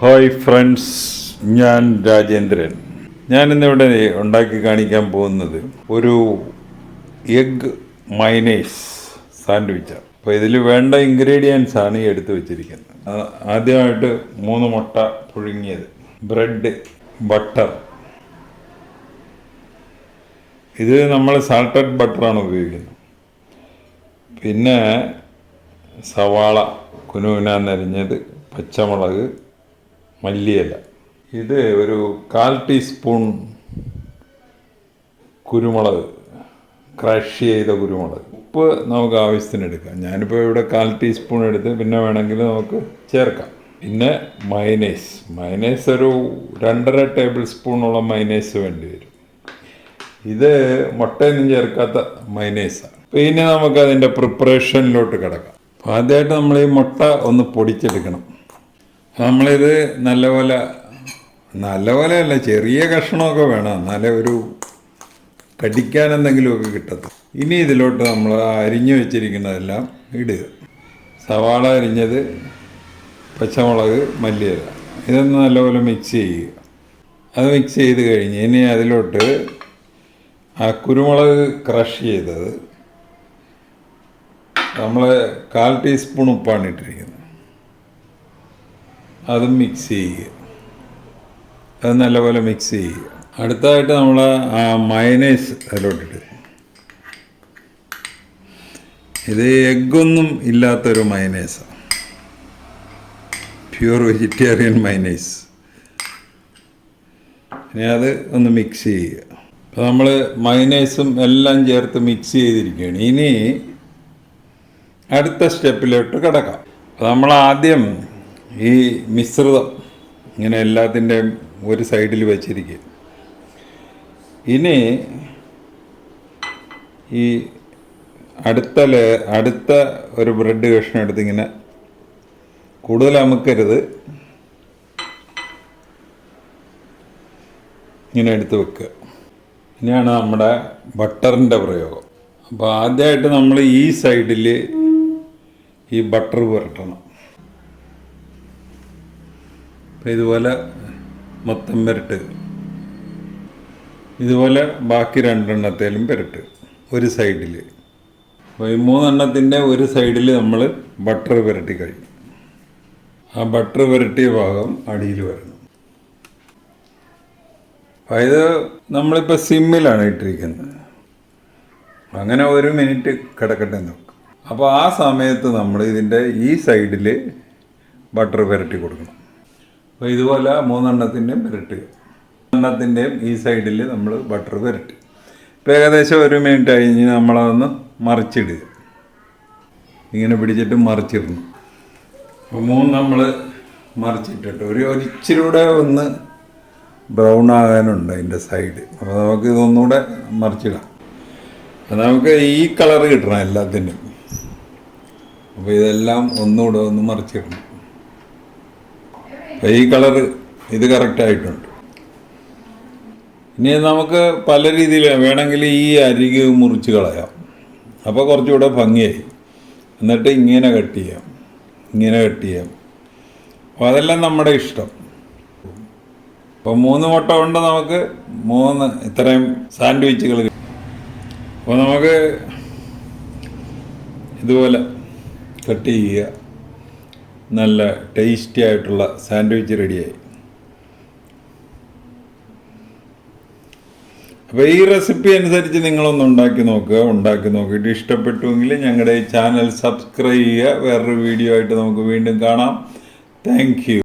Hi friends, ഞാൻ രാജേന്ദ്രൻ. ഞാനിന്നിവിടെ ഉണ്ടാക്കി കാണിക്കാൻ പോകുന്നത് ഒരു എഗ് മൈനേസ് സാൻഡ്വിച്ചാണ്. അപ്പോൾ ഇതിൽ വേണ്ട ഇൻഗ്രീഡിയൻസ് ആണ് ഈ എടുത്ത് വെച്ചിരിക്കുന്നത്. ആദ്യമായിട്ട് 3 മുട്ട പുഴുങ്ങിയത്, ബ്രെഡ്, ബട്ടർ. ഇത് നമ്മൾ സാൾട്ടഡ് ബട്ടറാണ് ഉപയോഗിക്കുന്നത്. പിന്നെ സവാള കുനുകുനാന്നരിഞ്ഞത്, പച്ചമുളക്, മല്ലിയില. ഇത് ഒരു 1/4 ടീസ്പൂൺ കുരുമുളക്, ക്രഷ് ചെയ്ത കുരുമുളക്. ഉപ്പ് നമുക്ക് ആവശ്യത്തിന് എടുക്കാം. ഞാനിപ്പോൾ ഇവിടെ 1/4 ടീസ്പൂൺ എടുത്ത്, പിന്നെ വേണമെങ്കിൽ നമുക്ക് ചേർക്കാം. പിന്നെ മൈനേസ് ഒരു 2.5 ടേബിൾ സ്പൂണോളം മൈനേസ് വേണ്ടി വരും. ഇത് മുട്ടയൊന്നും ചേർക്കാത്ത മൈനേസാണ്. അപ്പോൾ ഇനി നമുക്ക് അതിൻ്റെ പ്രിപ്പറേഷനിലോട്ട് കിടക്കാം. അപ്പോൾ ആദ്യമായിട്ട് നമ്മൾ ഈ മുട്ട ഒന്ന് പൊടിച്ചെടുക്കണം. നമ്മളിത് നല്ലപോലെ അല്ല, ചെറിയ കഷ്ണമൊക്കെ വേണം, എന്നാലേ ഒരു കടിക്കാൻ എന്തെങ്കിലുമൊക്കെ കിട്ടത്തുള്ളൂ. ഇനി ഇതിലോട്ട് നമ്മൾ അരിഞ്ഞു വെച്ചിരിക്കുന്നതെല്ലാം ഇടുക. സവാള അരിഞ്ഞത്, പച്ചമുളക്, മല്ലിയില, ഇതൊന്ന് നല്ലപോലെ മിക്സ് ചെയ്യുക. അത് മിക്സ് ചെയ്ത് കഴിഞ്ഞ് ഇനി അതിലോട്ട് ആ കുരുമുളക് ക്രഷ് ചെയ്തത്, നമ്മൾ 1/4 ടീസ്പൂൺ ഉപ്പാണ് ഇട്ടിരിക്കുന്നത്, അതും മിക്സ് ചെയ്യുക. അത് നല്ലപോലെ മിക്സ് ചെയ്യുക. അടുത്തതായിട്ട് നമ്മൾ ആ മയനൈസ് അതിലോട്ടിട്ട്, ഇത് എഗ്ഗൊന്നും ഇല്ലാത്തൊരു മയനൈസാണ്, പ്യൂർ വെജിറ്റേറിയൻ മയനൈസ്. ഇനി അത് ഒന്ന് മിക്സ് ചെയ്യുക. അപ്പോൾ നമ്മൾ മയനൈസും എല്ലാം ചേർത്ത് മിക്സ് ചെയ്തിരിക്കുകയാണ്. ഇനി അടുത്ത സ്റ്റെപ്പിലോട്ട് കിടക്കാം. അപ്പോൾ നമ്മൾ ആദ്യം ഈ മിശ്രിതം ഇങ്ങനെ എല്ലാത്തിൻ്റെയും ഒരു സൈഡിൽ വെച്ചിരിക്കുക. ഇനി ഈ അടുത്ത ഒരു ബ്രെഡ് കഷ്ണം എടുത്ത് ഇങ്ങനെ കൂടുതൽ അമുക്കരുത്, ഇങ്ങനെ എടുത്ത് വെക്കുക. ഇനിയാണ് നമ്മുടെ ബട്ടറിൻ്റെ പ്രയോഗം. അപ്പോൾ ആദ്യമായിട്ട് നമ്മൾ ഈ സൈഡിൽ ഈ ബട്ടർ പുരട്ടണം. അപ്പോൾ ഇതുപോലെ മൊത്തം പുരട്ടുക. ഇതുപോലെ ബാക്കി 2 എണ്ണത്തേലും പുരട്ടുക ഒരു സൈഡിൽ. അപ്പോൾ ഈ 3 എണ്ണത്തിൻ്റെ ഒരു സൈഡിൽ നമ്മൾ ബട്ടർ പുരട്ടി കഴിയും. ആ ബട്ടർ പുരട്ടിയ ഭാഗം അടിയിൽ വരണം. അപ്പോൾ ഇത് നമ്മളിപ്പോൾ സിമ്മിലാണ് ഇട്ടിരിക്കുന്നത്. അങ്ങനെ 1 മിനിറ്റ് കിടക്കട്ടെ നോക്കും. അപ്പോൾ ആ സമയത്ത് നമ്മൾ ഇതിൻ്റെ ഈ സൈഡിൽ ബട്ടർ പുരട്ടി കൊടുക്കണം. അപ്പോൾ ഇതുപോലെ 3 എണ്ണത്തിൻ്റെയും പുരട്ടുക. 3 എണ്ണത്തിൻ്റെയും ഈ സൈഡിൽ നമ്മൾ ബട്ടർ പുരട്ടി. ഇപ്പോൾ ഏകദേശം 1 മിനിറ്റ് കഴിഞ്ഞ് നമ്മളതൊന്ന് മറിച്ചിടുക. ഇങ്ങനെ പിടിച്ചിട്ട് മറിച്ചിടണം. അപ്പോൾ 3 നമ്മൾ മറിച്ചിട്ടിട്ട് ഒരു ഇച്ചിരി കൂടെ ഒന്ന് ബ്രൗൺ ആകാനുണ്ട് അതിൻ്റെ സൈഡ്. അപ്പോൾ നമുക്ക് ഇതൊന്നുകൂടെ മറിച്ചിടാം. അപ്പോൾ നമുക്ക് ഈ കളർ കിട്ടണം എല്ലാത്തിനും. അപ്പോൾ ഇതെല്ലാം ഒന്നുകൂടെ ഒന്ന് മറിച്ചിടണം. അപ്പോൾ ഈ കളറ് ഇത് കറക്റ്റായിട്ടുണ്ട്. ഇനി നമുക്ക് പല രീതിയിൽ വേണമെങ്കിൽ ഈ അരികെ മുറിച്ച് കളയാം, അപ്പോൾ കുറച്ചുകൂടെ ഭംഗിയായി. എന്നിട്ട് ഇങ്ങനെ കട്ട് ചെയ്യാം. അപ്പോൾ അതെല്ലാം നമ്മുടെ ഇഷ്ടം. അപ്പോൾ 3 മുട്ട കൊണ്ട് നമുക്ക് 3 ഇത്രയും സാൻഡ്വിച്ചുകൾ കിട്ടും. അപ്പോൾ നമുക്ക് ഇതുപോലെ കട്ട് ചെയ്യുക. നല്ല ടേസ്റ്റി ആയിട്ടുള്ള സാൻഡ്വിച്ച് റെഡിയായി. അപ്പോൾ ഈ റെസിപ്പി അനുസരിച്ച് നിങ്ങളൊന്ന് ഉണ്ടാക്കി നോക്കിയിട്ട് ഇഷ്ടപ്പെട്ടുവെങ്കിൽ ഞങ്ങളുടെ ഈ ചാനൽ സബ്സ്ക്രൈബ് ചെയ്യുക. വേറൊരു വീഡിയോ ആയിട്ട് നമുക്ക് വീണ്ടും കാണാം. Thank you.